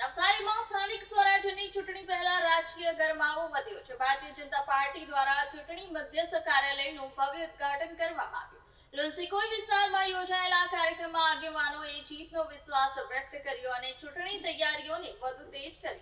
નવસારીમાં સ્થાનિક સ્વરાજ્યની ચૂંટણી પહેલા રાજકીય ગરમાવો વધ્યો છે. ભારતીય જનતા પાર્ટી દ્વારા ચૂંટણી મધ્યસ્થ કાર્યાલયનું ભવ્ય ઉદ્ઘાટન કરવામાં આવ્યું. લુન્સીકોઈ વિસ્તારમાં યોજાયેલા કાર્યક્રમમાં આગેવાનોએ જીતનો વિશ્વાસ વ્યક્ત કર્યો અને ચૂંટણી તૈયારીઓને વધુ તેજ કરી.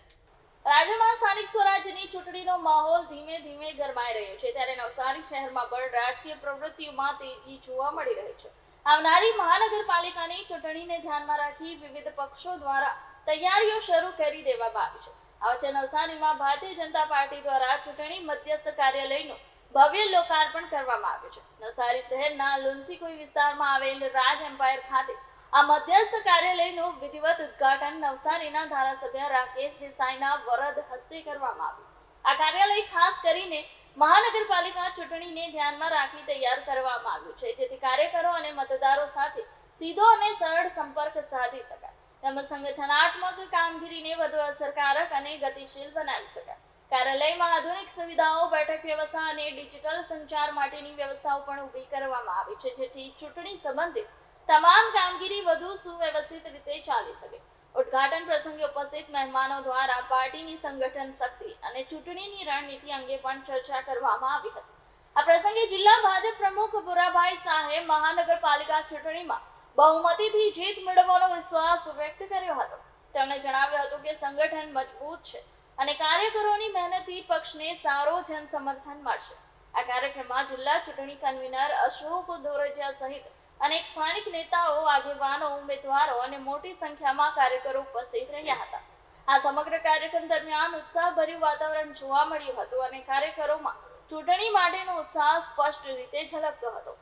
રાજ્યમાં સ્થાનિક સ્વરાજ્યની ચૂંટણીનો માહોલ ધીમે ધીમે ગરમાઈ રહ્યો છે, ત્યારે નવસારી શહેરમાં પણ રાજકીય પ્રવૃત્તિઓમાં તેજી જોવા મળી રહી છે. આવનારી મહાનગરપાલિકાની ચૂંટણીને ધ્યાનમાં રાખી વિવિધ પક્ષો દ્વારા તૈયારીઓ શરૂ કરી દેવામાં આવી છે. આ વચ્ચે નવસારીમાં ભારતીય જનતા પાર્ટી દ્વારા ચૂંટણી મધ્યસ્થ કાર્યાલયનું ભવ્ય લોકાર્પણ કરવામાં આવ્યું છે. નવસારી શહેરના લુન્સીકોઈ વિસ્તારમાં આવેલ રાજ એમ્પાયર ખાતે આ મધ્યસ્થ કાર્યાલયનું વિધિવત ઉદ્ઘાટન નવસારીના ધારાસભ્ય રાકેશ દેસાઈના વરદ હસ્તે કરવામાં આવ્યું. આ કાર્યાલય ખાસ કરીને મહાનગરપાલિકા ચૂંટણીને ધ્યાનમાં રાખી તૈયાર કરવામાં આવ્યું છે, જેથી કાર્યકરો અને મતદારો સાથે સીધો અને સરળ સંપર્ક સાધી શકાય તેમજ સંગઠનાત્મક કામગીરીને વધુ અસરકારક અને ગતિશીલ બનાવી શકાય. કાર્યાલયમાં આધુનિક સુવિધાઓ, બેઠક વ્યવસ્થા અને ડિજિટલ સંચાર માટેની વ્યવસ્થાઓ પણ ઊભી કરવામાં આવી છે, જેથી ચૂંટણી સંબંધિત તમામ કામગીરી વધુ સુવ્યવસ્થિત રીતે ચાલી શકે. ઉદ્ઘાટન પ્રસંગે ઉપસ્થિત મહેમાનો દ્વારા પાર્ટીની સંગઠન શક્તિ અને ચૂંટણીની રણનીતિ અંગે પણ ચર્ચા કરવામાં આવી હતી. આ પ્રસંગે જિલ્લા ભાજપ પ્રમુખ ભુરાભાઈ શાહે મહાનગરપાલિકા ચૂંટણીમાં બહુમતીથી જીત મેળવવાનો વિશ્વાસ વ્યક્ત કર્યો હતો. તેમણે જણાવ્યું હતું કે સંગઠન મજબૂત છે અને કાર્યકરોની મહેનતથી પક્ષને સારો જનસમર્થન મળશે. આ કાર્યક્રમમાં જિલ્લા ચૂંટણી કન્વીનર અશોક દોરજીયા સહિત અનેક સ્થાનિક નેતાઓ, આગેવાનો, ઉમેદવારો અને મોટી સંખ્યામાં કાર્યકરો ઉપસ્થિત રહ્યા હતા. આ સમગ્ર કાર્યક્રમ દરમિયાન ઉત્સાહભર્યું વાતાવરણ જોવા મળ્યું હતું અને કાર્યકરોમાં ચૂંટણી માટેનો ઉત્સાહ સ્પષ્ટ રીતે ઝલકતો હતો.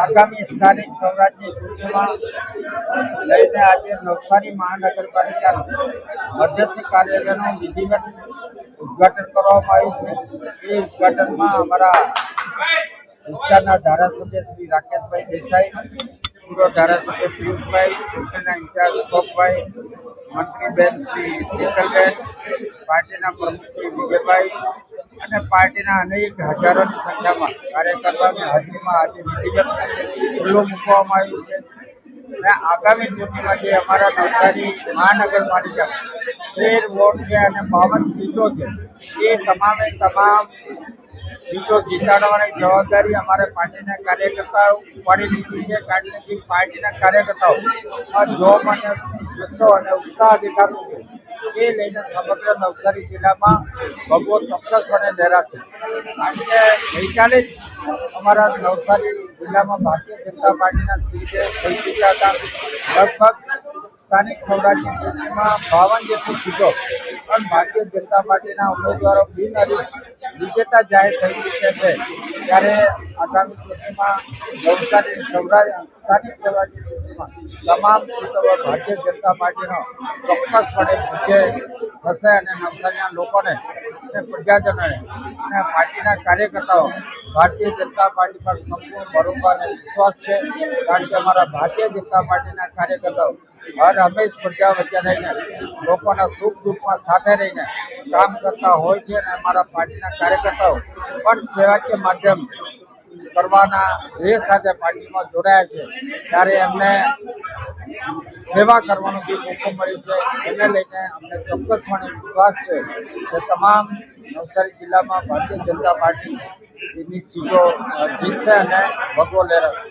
આગામી સ્થાનિક સ્વરાજ્યની ચૂંટણીમાં લઈને આજે નવસારી મહાનગરપાલિકાનું મધ્યસ્થ કાર્યાલયનું વિધિવત ઉદ્ઘાટન કરવામાં આવ્યું છે. એ ઉદ્ઘાટનમાં અમારા વિસ્તારના ધારાસભ્ય શ્રી રાકેશભાઈ દેસાઈ, પૂર્વ ધારાસભ્ય પિયુષભાઈ, ચૂંટણીના ઇન્ચાર્જ અશોકભાઈ, મંત્રીબેન શ્રી શીતલબેન, પાર્ટીના પ્રમુખ શ્રી વિજયભાઈ અને પાર્ટીના અનેક હજારોની સંખ્યામાં કાર્યકર્તાઓની હાજરીમાં આજે વિધિવત ખુલ્લું મૂકવામાં આવ્યું છે. અને આગામી ચૂંટણીમાં જે અમારા નવસારી મહાનગરપાલિકા 13 વોર્ડ છે અને 52 સીટો છે, એ તમામે તમામ સીટો જીતાડવાની જવાબદારી અમારે પાર્ટીના કાર્યકર્તાઓ ઉપાડી લીધી છે. કારણ કે પાર્ટીના કાર્યકર્તાઓ જોમ અને જુસ્સો અને ઉત્સાહ દેખાતો છે, એ લઈને સમગ્ર નવસારી જિલ્લામાં ભગવો ચોક્કસપણે લહેરાશે. કારણ કે ગઈકાલે જ અમારા નવસારી જિલ્લામાં ભારતીય જનતા પાર્ટીના સીટે થઈ ચૂક્યા હતા. લગભગ સ્થાનિક સ્વરાજ્યની ચૂંટણીમાં 52 જેટલી સીટો પણ ભારતીય જનતા પાર્ટીના ઉમેદવારો બિનહરીફ વિજેતા જાહેર થઈ ચૂક્યા છે. ત્યારે આગામી ચૂંટણીમાં નવસારી સ્થાનિક સ્વરાજ્યની ચૂંટણીમાં તમામ સીટો પર ભારતીય જનતા પાર્ટીનો ચોક્કસપણે વિજય થશે અને નવસારીના લોકોને અને પ્રજાજનોને અને પાર્ટીના કાર્યકર્તાઓ ભારતીય જનતા પાર્ટી પર સંપૂર્ણ ભરોસો અને વિશ્વાસ છે. કારણ કે અમારા ભારતીય જનતા પાર્ટીના કાર્યકર્તાઓ હર હંમેશ પ્રજા વચ્ચે રહીને લોકોના સુખ દુઃખમાં સાથે રહીને કામ કરતા હોય છે અને અમારા પાર્ટીના કાર્યકર્તાઓ પણ સેવાકીય માધ્યમ કરવાના ધ્યેય સાથે પાર્ટીમાં જોડાયા છે. ત્યારે એમને સેવા કરવાનો જે મોકો મળ્યો છે, એને લઈને અમને ચોક્કસપણે વિશ્વાસ છે કે તમામ નવસારી જિલ્લામાં ભારતીય જનતા પાર્ટી એની સીટો જીતશે અને ભગવો લહેરાશે.